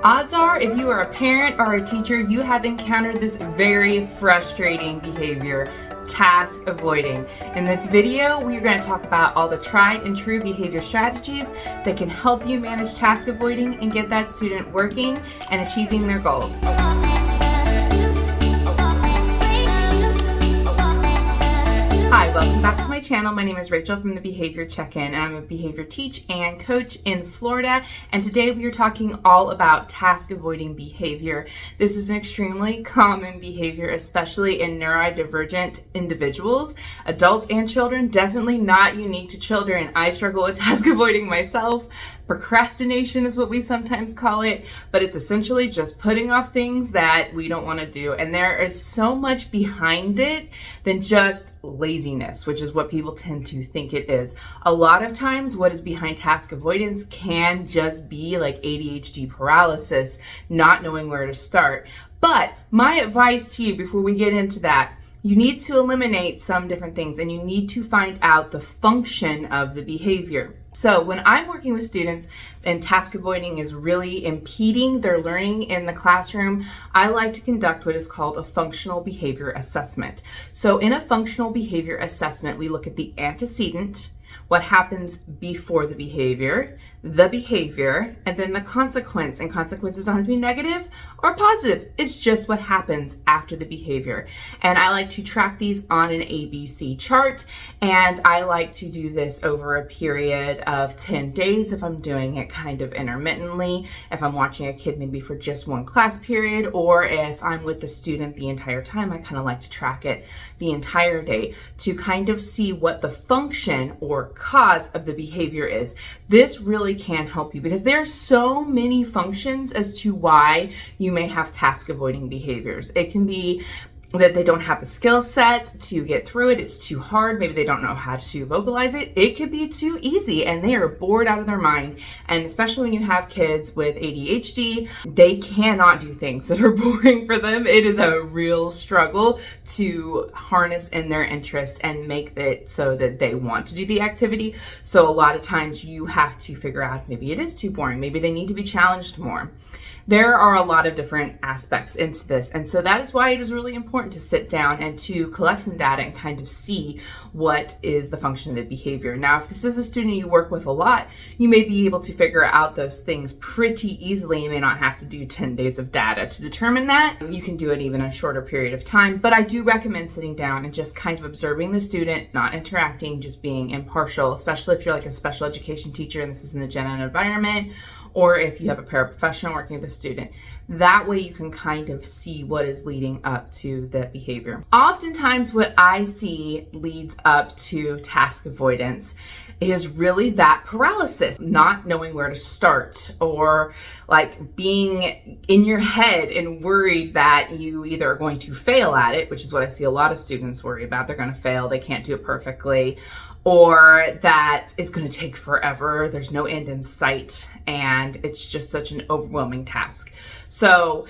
Odds are, if you are a parent or a teacher, you have encountered this very frustrating behavior, task avoiding. In this video, we're going to talk about all the tried and true behavior strategies that can help you manage task avoiding and get that student working and achieving their goals. Hi, welcome back to my channel. My name is Rachel from the Behavior Check-In. I'm a behavior teach and coach in Florida, and today we are talking all about task avoiding behavior. This is an extremely common behavior, especially in neurodivergent individuals, adults and children, definitely not unique to children. I struggle with task avoiding myself. Procrastination is what we sometimes call it, but it's essentially just putting off things that we don't want to do. And there is so much behind it than just laziness, which is what people tend to think it is. A lot of times what is behind task avoidance can just be like ADHD paralysis, not knowing where to start. But my advice to you before we get into that, you need to eliminate some different things and you need to find out the function of the behavior. So when I'm working with students and task avoiding is really impeding their learning in the classroom, I like to conduct what is called a functional behavior assessment. So in a functional behavior assessment, we look at the antecedent, what happens before the behavior, and then the consequence. And consequences don't have to be negative or positive. It's just what happens after the behavior. And I like to track these on an ABC chart. And I like to do this over a period of 10 days if I'm doing it kind of intermittently, if I'm watching a kid maybe for just one class period, or if I'm with the student the entire time, I kind of like to track it the entire day to kind of see what the function or cause of the behavior is. This really can help you because there are so many functions as to why you may have task avoiding behaviors. It can be that they don't have the skill set to get through it. It's too hard. Maybe they don't know how to vocalize it. It could be too easy and they are bored out of their mind. And especially when you have kids with ADHD, they cannot do things that are boring for them. It is a real struggle to harness in their interest and make it so that they want to do the activity. So a lot of times you have to figure out if maybe it is too boring. Maybe they need to be challenged more. There are a lot of different aspects into this. And so that is why it is really important to sit down and to collect some data and kind of see what is the function of the behavior. Now, if this is a student you work with a lot, you may be able to figure out those things pretty easily. You may not have to do 10 days of data to determine that. You can do it even a shorter period of time, but I do recommend sitting down and just kind of observing the student, not interacting, just being impartial, especially if you're like a special education teacher and this is in the gen ed environment, or if you have a paraprofessional working with a student. That way you can kind of see what is leading up to the behavior. Oftentimes what I see leads up to task avoidance is really that paralysis, not knowing where to start, or like being in your head and worried that you either are going to fail at it, which is what I see a lot of students worry about. They're going to fail, they can't do it perfectly, or that it's going to take forever, there's no end in sight, and it's just such an overwhelming task. So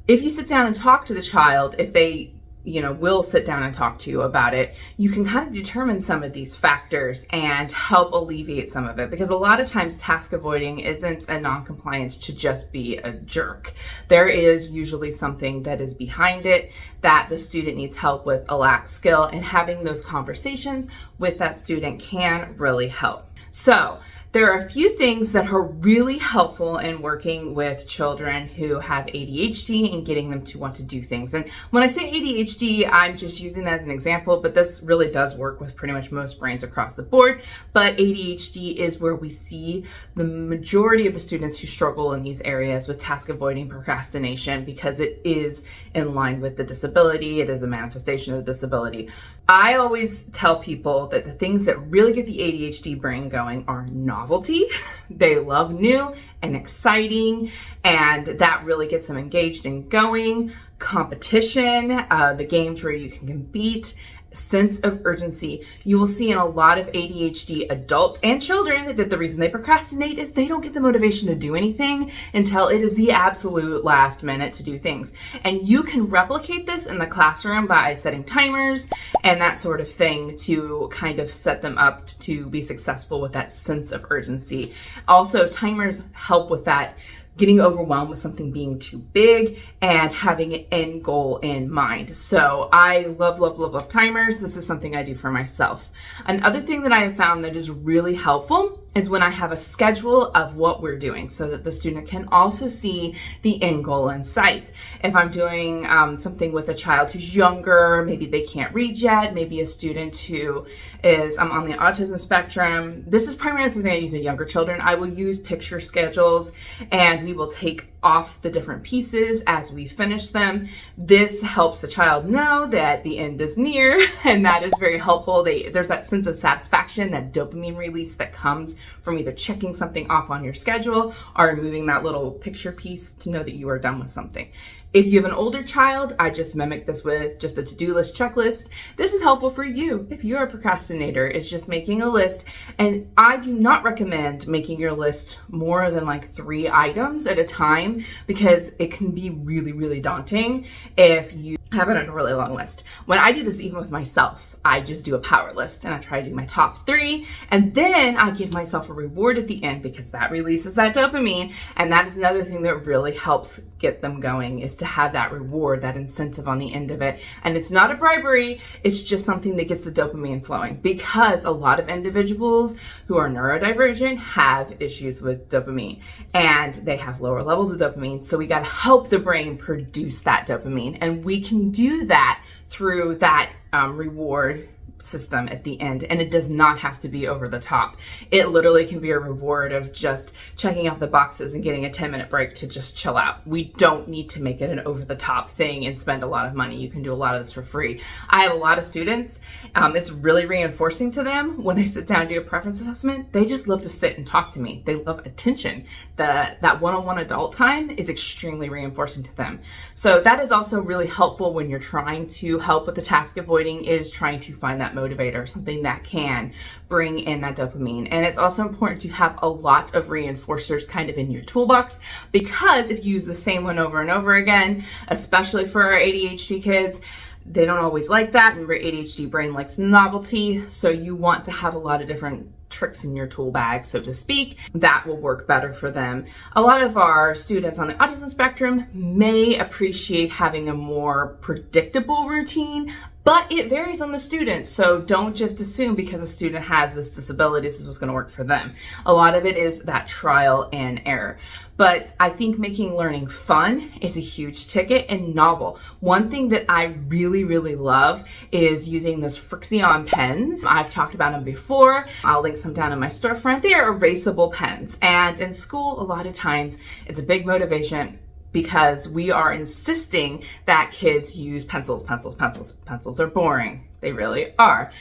if you sit down and talk to the child, if they will sit down and talk to you about it, you can kind of determine some of these factors and help alleviate some of it. Because a lot of times task avoiding isn't a non-compliance to just be a jerk. There is usually something that is behind it that the student needs help with, a lack skill, and having those conversations with that student can really help. So there are a few things that are really helpful in working with children who have ADHD and getting them to want to do things. And when I say ADHD, I'm just using that as an example, but this really does work with pretty much most brains across the board. But ADHD is where we see the majority of the students who struggle in these areas with task avoiding, procrastination, because it is in line with the disability. It is a manifestation of the disability. I always tell people that the things that really get the ADHD brain going are novelty. They love new and exciting, and that really gets them engaged and going. Competition, the games where you can compete, sense of urgency. You will see in a lot of ADHD adults and children that the reason they procrastinate is they don't get the motivation to do anything until it is the absolute last minute to do things. And you can replicate this in the classroom by setting timers and that sort of thing to kind of set them up to be successful with that sense of urgency. Also, timers help with that getting overwhelmed with something being too big and having an end goal in mind. So I love timers. This is something I do for myself. Another thing that I have found that is really helpful is when I have a schedule of what we're doing so that the student can also see the end goal in sight. If I'm doing something with a child who's younger, maybe they can't read yet, maybe a student who is on the autism spectrum. This is primarily something I use with younger children. I will use picture schedules and we will take off the different pieces as we finish them. This helps the child know that the end is near, and that is very helpful. There's that sense of satisfaction, that dopamine release that comes from either checking something off on your schedule or removing that little picture piece to know that you are done with something. If you have an older child, I just mimic this with just a to-do list checklist. This is helpful for you if you're a procrastinator. It's just making a list. And I do not recommend making your list more than like 3 items at a time because it can be really daunting if you have it on a really long list. When I do this even with myself, I just do a power list and I try to do my top 3 and then I give myself a reward at the end because that releases that dopamine, and that is another thing that really helps get them going, is to have that reward, that incentive on the end of it. And it's not a bribery, it's just something that gets the dopamine flowing, because a lot of individuals who are neurodivergent have issues with dopamine and they have lower levels of dopamine. So we got to help the brain produce that dopamine, and we can do that through that reward system at the end, and it does not have to be over the top. It literally can be a reward of just checking off the boxes and getting a 10-minute break to just chill out. We don't need to make it an over the top thing and spend a lot of money. You can do a lot of this for free. I have a lot of students, it's really reinforcing to them when I sit down and do a preference assessment. They just love to sit and talk to me. They love attention. That one-on-one adult time is extremely reinforcing to them. So that is also really helpful when you're trying to help with the task avoiding, is trying to find that motivator, something that can bring in that dopamine. And it's also important to have a lot of reinforcers kind of in your toolbox, because if you use the same one over and over again, especially for our ADHD kids, they don't always like that. Remember, ADHD brain likes novelty, so you want to have a lot of different tricks in your tool bag, so to speak, that will work better for them. A lot of our students on the autism spectrum may appreciate having a more predictable routine, but it varies on the student. So don't just assume because a student has this disability, this is what's going to work for them. A lot of it is that trial and error. But I think making learning fun is a huge ticket and novel. One thing that I really love is using those Frixion pens. I've talked about them before. I'll link some down in my storefront. They are erasable pens. And in school, a lot of times, it's a big motivation because we are insisting that kids use pencils. Pencils are boring. They really are.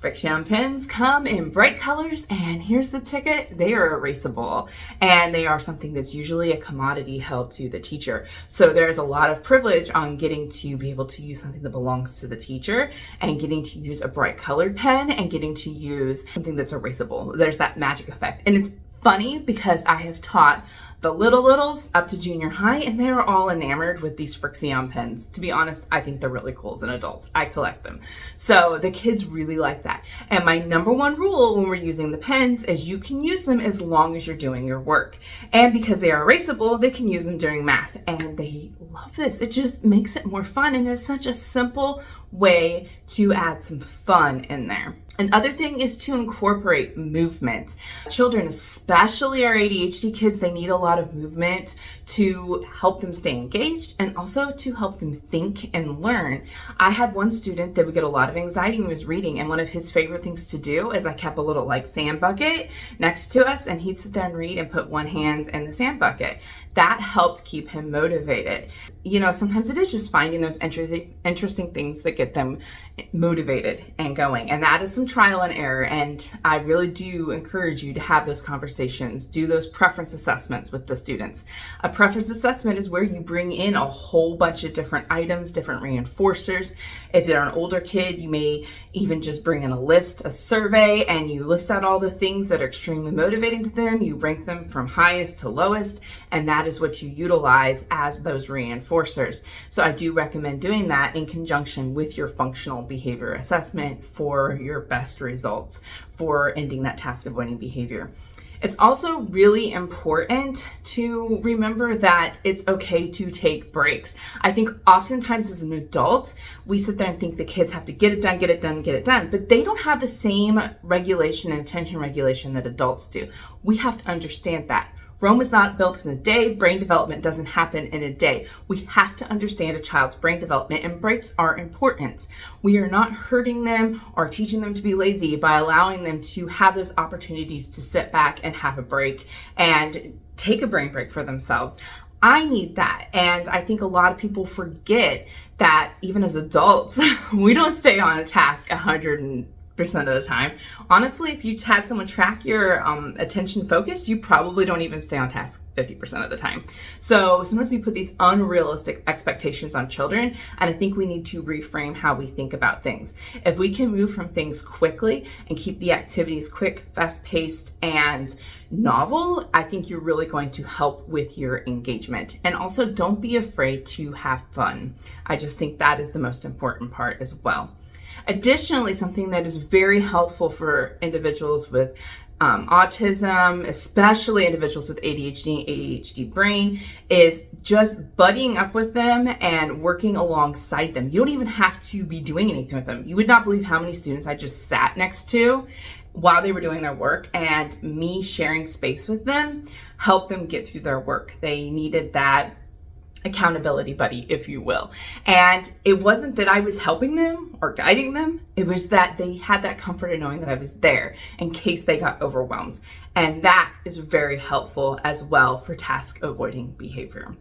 Frixion pens come in bright colors, and here's the ticket: they are erasable, and they are something that's usually a commodity held to the teacher. So there's a lot of privilege on getting to be able to use something that belongs to the teacher, and getting to use a bright colored pen, and getting to use something that's erasable. There's that magic effect. And it's funny because I have taught the littles up to junior high, and they're all enamored with these Frixion pens. To be honest, I think they're really cool as an adult. I collect them. So the kids really like that. And my number one rule when we're using the pens is you can use them as long as you're doing your work. And because they are erasable, they can use them during math. And they love this. It just makes it more fun, and it's such a simple way to add some fun in there. Another thing is to incorporate movement. Children, especially our ADHD kids, they need a lot of movement to help them stay engaged and also to help them think and learn. I had one student that would get a lot of anxiety when he was reading, and one of his favorite things to do is I kept a little like sand bucket next to us, and he'd sit there and read and put one hand in the sand bucket. That helped keep him motivated. You know, sometimes it is just finding those interesting things that get them motivated and going. And that is some trial and error. And I really do encourage you to have those conversations, do those preference assessments with the students. A preference assessment is where you bring in a whole bunch of different items, different reinforcers. If they're an older kid, you may even just bring in a list, a survey, and you list out all the things that are extremely motivating to them. You rank them from highest to lowest, and that is what you utilize as those reinforcers. So I do recommend doing that in conjunction with your functional behavior assessment for your best results for ending that task avoiding behavior. It's also really important to remember that it's okay to take breaks. I think oftentimes as an adult, we sit there and think the kids have to get it done, get it done, get it done, but they don't have the same regulation and attention regulation that adults do. We have to understand that. Rome is not built in a day. Brain development doesn't happen in a day. We have to understand a child's brain development, and breaks are important. We are not hurting them or teaching them to be lazy by allowing them to have those opportunities to sit back and have a break and take a brain break for themselves. I need that. And I think a lot of people forget that even as adults, we don't stay on a task 100% of the time. Honestly, if you had someone track your attention focus, you probably don't even stay on task 50% of the time. So sometimes we put these unrealistic expectations on children, and I think we need to reframe how we think about things. If we can move from things quickly and keep the activities quick, fast-paced, and novel, I think you're really going to help with your engagement. And also, don't be afraid to have fun. I just think that is the most important part as well. Additionally, something that is very helpful for individuals with autism, especially individuals with ADHD brain, is just buddying up with them and working alongside them. You don't even have to be doing anything with them. You would not believe how many students I just sat next to while they were doing their work, and me sharing space with them helped them get through their work. They needed that accountability buddy, if you will. And it wasn't that I was helping them or guiding them. It was that they had that comfort of knowing that I was there in case they got overwhelmed. And that is very helpful as well for task avoiding behavior.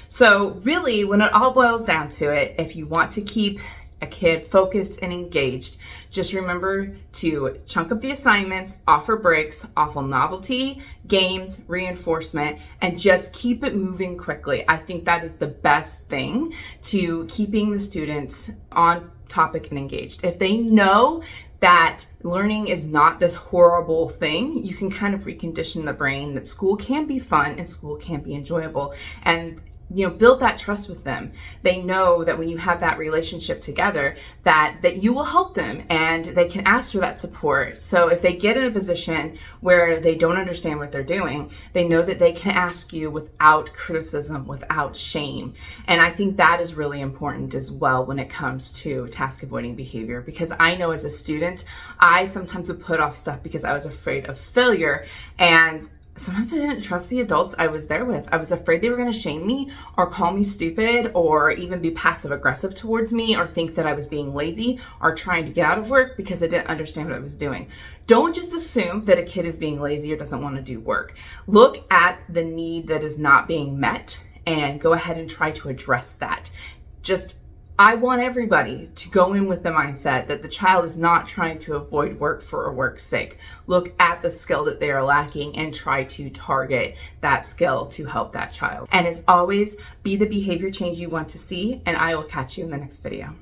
So really, when it all boils down to it, if you want to keep a kid focused and engaged, just remember to chunk up the assignments, offer breaks, offer novelty, games, reinforcement, and just keep it moving quickly. I think that is the best thing to keeping the students on topic and engaged. If they know that learning is not this horrible thing, you can kind of recondition the brain that school can be fun and school can be enjoyable, and build that trust with them. They know that when you have that relationship together, that you will help them and they can ask for that support. So if they get in a position where they don't understand what they're doing, they know that they can ask you without criticism, without shame. And I think that is really important as well when it comes to task avoiding behavior, because I know as a student, I sometimes would put off stuff because I was afraid of failure, and sometimes I didn't trust the adults I was there with. I was afraid they were going to shame me or call me stupid or even be passive aggressive towards me or think that I was being lazy or trying to get out of work because I didn't understand what I was doing. Don't just assume that a kid is being lazy or doesn't want to do work. Look at the need that is not being met and go ahead and try to address that. I want everybody to go in with the mindset that the child is not trying to avoid work for work's sake. Look at the skill that they are lacking and try to target that skill to help that child. And as always, be the behavior change you want to see, and I will catch you in the next video.